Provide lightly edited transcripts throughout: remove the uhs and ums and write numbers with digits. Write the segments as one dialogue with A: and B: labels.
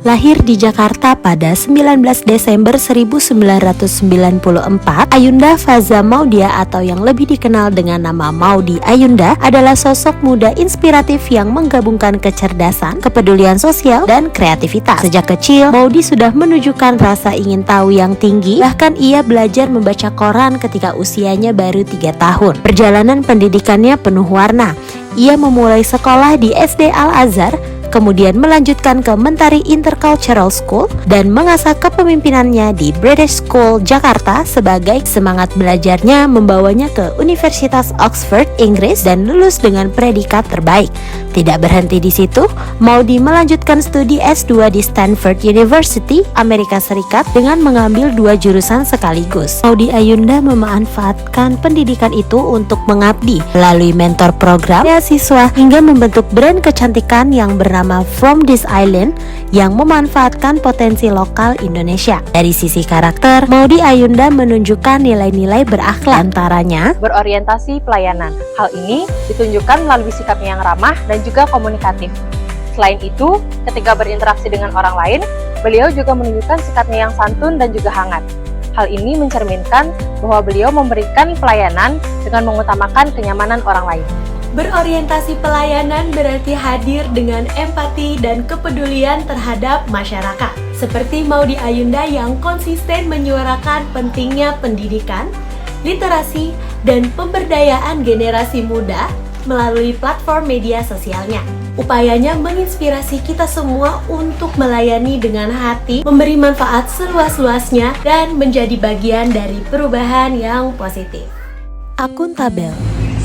A: Lahir di Jakarta pada 19 Desember 1994, Ayunda Faza Maudia atau yang lebih dikenal dengan nama Maudi Ayunda adalah sosok muda inspiratif yang menggabungkan kecerdasan, kepedulian sosial, dan kreativitas. Sejak kecil, Maudi sudah menunjukkan rasa ingin tahu yang tinggi, bahkan ia belajar membaca koran ketika usianya baru 3 tahun. Perjalanan pendidikannya penuh warna. Ia memulai sekolah di SD Al-Azhar, kemudian melanjutkan ke Mentari Intercultural School dan mengasah kepemimpinannya di British School Jakarta. Sebagai semangat belajarnya membawanya ke Universitas Oxford, Inggris dan lulus dengan predikat terbaik. Tidak berhenti di situ, Maudi melanjutkan studi S2 di Stanford University, Amerika Serikat dengan mengambil 2 jurusan sekaligus. Maudi Ayunda memanfaatkan pendidikan itu untuk mengabdi melalui mentor program, beasiswa, hingga membentuk brand kecantikan yang bernama From This Island yang memanfaatkan potensi lokal Indonesia. Dari sisi karakter, Maudi Ayunda menunjukkan nilai-nilai berakhlak, antaranya
B: berorientasi pelayanan. Hal ini ditunjukkan melalui sikapnya yang ramah dan juga komunikatif. Selain itu, ketika berinteraksi dengan orang lain, beliau juga menunjukkan sikapnya yang santun dan juga hangat. Hal ini mencerminkan bahwa beliau memberikan pelayanan dengan mengutamakan kenyamanan orang lain.
A: Berorientasi pelayanan berarti hadir dengan empati dan kepedulian terhadap masyarakat. Seperti Maudi Ayunda yang konsisten menyuarakan pentingnya pendidikan, literasi, dan pemberdayaan generasi muda melalui platform media sosialnya. Upayanya menginspirasi kita semua untuk melayani dengan hati, memberi manfaat seluas-luasnya, dan menjadi bagian dari perubahan yang positif. Akuntabel.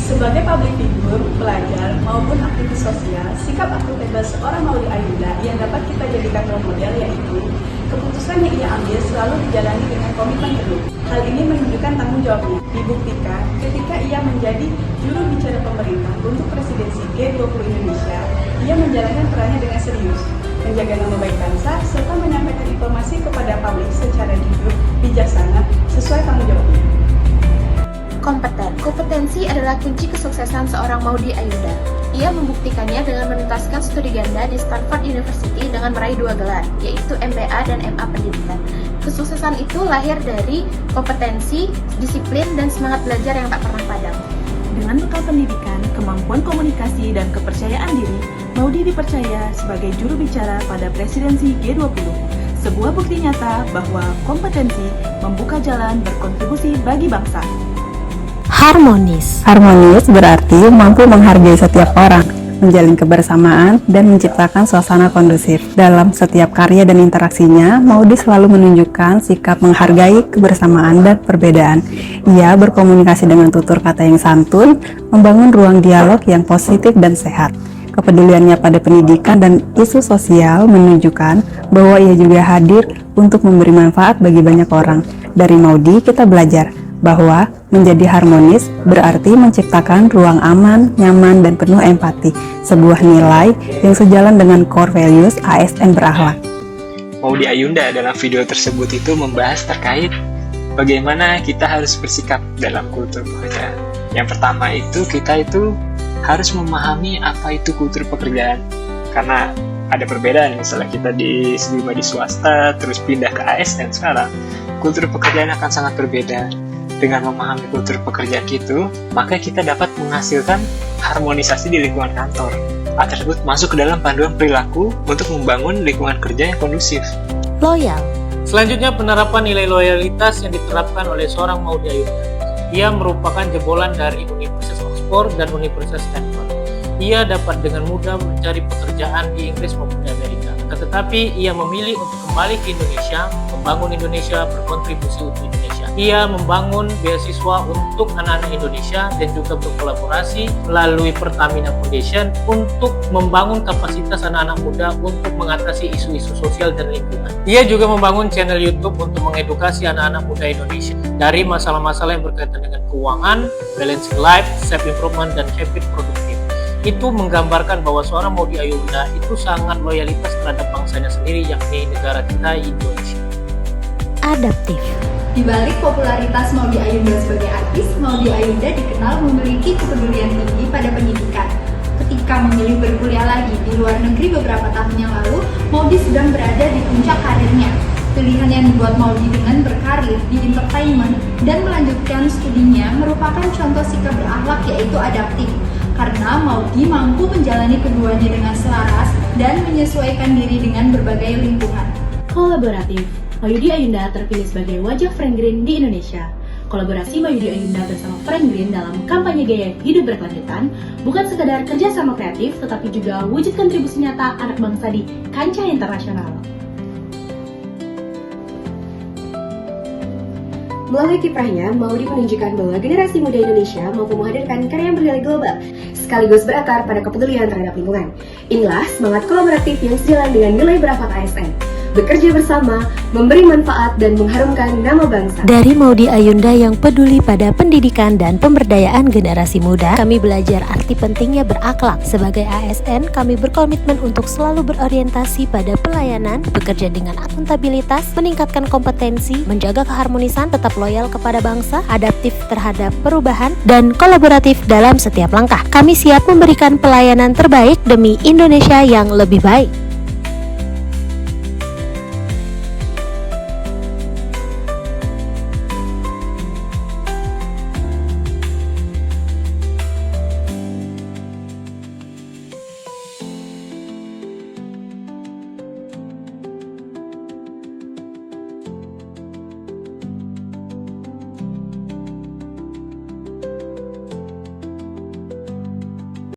C: Sebagai public figure, pelajar, maupun aktivis sosial, sikap akuntabel seorang Maudi Ayunda yang dapat kita jadikan role model yaitu keputusan yang ia ambil selalu dijalani dengan komitmen penuh. Hal ini menunjukkan tanggung jawabnya. Dibuktikan ketika ia menjadi juru bicara pemerintah untuk presidensi G20 Indonesia, ia menjalankan perannya dengan serius, menjaga nama baik bangsa, serta menyampaikan informasi kepada publik secara jujur, bijaksana, sesuai tanggung jawabnya.
D: Kompeten. Kompetensi adalah kunci kesuksesan seorang Maudi Ayunda. Ia membuktikannya dengan menuntaskan studi ganda di Stanford University dengan meraih 2 gelar, yaitu MBA dan MA Pendidikan. Kesuksesan itu lahir dari kompetensi, disiplin, dan semangat belajar yang tak pernah padam.
E: Dengan bekal pendidikan, kemampuan komunikasi, dan kepercayaan diri, Maudi dipercaya sebagai juru bicara pada presidensi G20. Sebuah bukti nyata bahwa kompetensi membuka jalan berkontribusi bagi bangsa.
A: Harmonis.
F: Harmonis berarti mampu menghargai setiap orang, menjalin kebersamaan, dan menciptakan suasana kondusif. Dalam setiap karya dan interaksinya, Maudi selalu menunjukkan sikap menghargai kebersamaan dan perbedaan. Ia berkomunikasi dengan tutur kata yang santun, membangun ruang dialog yang positif dan sehat. Kepeduliannya pada pendidikan dan isu sosial menunjukkan bahwa ia juga hadir untuk memberi manfaat bagi banyak orang. Dari Maudi kita belajar bahwa menjadi harmonis berarti menciptakan ruang aman, nyaman, dan penuh empati, sebuah nilai yang sejalan dengan core values ASN berakhlak.
G: Maudi Ayunda dalam video tersebut itu membahas terkait bagaimana kita harus bersikap dalam kultur pekerjaan. Yang pertama itu kita itu harus memahami apa itu kultur pekerjaan, karena ada perbedaan. Misalnya kita sebelumnya di swasta terus pindah ke ASN, sekarang kultur pekerjaan akan sangat berbeda. Dengan memahami kultur pekerjaan itu, maka kita dapat menghasilkan harmonisasi di lingkungan kantor. Hal tersebut masuk ke dalam panduan perilaku untuk membangun lingkungan kerja yang kondusif.
A: Loyal.
H: Selanjutnya, penerapan nilai loyalitas yang diterapkan oleh seorang Maudi Ayunda. Ia merupakan jebolan dari Universitas Oxford dan Universitas Stanford. Ia dapat dengan mudah mencari pekerjaan di Inggris maupun di Amerika. Tetapi ia memilih untuk kembali ke Indonesia, membangun Indonesia, berkontribusi untuk Indonesia. Ia membangun beasiswa untuk anak-anak Indonesia dan juga berkolaborasi melalui Pertamina Foundation untuk membangun kapasitas anak-anak muda untuk mengatasi isu-isu sosial dan lingkungan. Ia juga membangun channel YouTube untuk mengedukasi anak-anak muda Indonesia dari masalah-masalah yang berkaitan dengan keuangan, balancing life, self-improvement, dan habit produktif. Itu menggambarkan bahwa seorang Maudi Ayunda itu sangat loyalitas terhadap bangsanya sendiri, yakni negara kita, Indonesia.
A: Adaptif.
I: Di balik popularitas Maudi Ayunda sebagai artis, Maudi Ayunda dikenal memiliki kepedulian tinggi pada pendidikan. Ketika ketika memilih berkuliah lagi di luar negeri beberapa tahun yang lalu, Maudy sedang berada di puncak karirnya. Pilihan yang dibuat Maudy dengan berkarir di entertainment dan melanjutkan studinya merupakan contoh sikap berakhlak yaitu adaptif. Karena Maudy mampu menjalani keduanya dengan selaras dan menyesuaikan diri dengan berbagai lingkungan.
J: Kolaboratif, Mayudi Ayunda terpilih sebagai wajah Frank Green di Indonesia. Kolaborasi Mayudi Ayunda bersama Frank Green dalam kampanye gaya hidup berkelanjutan bukan sekadar kerjasama kreatif, tetapi juga wujud kontribusi nyata anak bangsa di kancah internasional.
K: Melalui kiprahnya, Maudy menunjukkan bahwa generasi muda Indonesia mampu menghadirkan karya bernilai global, sekaligus berakar pada kepedulian terhadap lingkungan. Inilah semangat kolaboratif yang sejalan dengan nilai berafak ASN. Bekerja bersama, memberi manfaat, dan mengharumkan nama bangsa.
A: Dari Maudy Ayunda yang peduli pada pendidikan dan pemberdayaan generasi muda, kami belajar arti pentingnya berakhlak. Sebagai ASN, kami berkomitmen untuk selalu berorientasi pada pelayanan, bekerja dengan akuntabilitas, meningkatkan kompetensi, menjaga keharmonisan, tetap loyal kepada bangsa, adaptif terhadap perubahan, dan kolaboratif dalam setiap langkah. Kami siap memberikan pelayanan terbaik demi Indonesia yang lebih baik.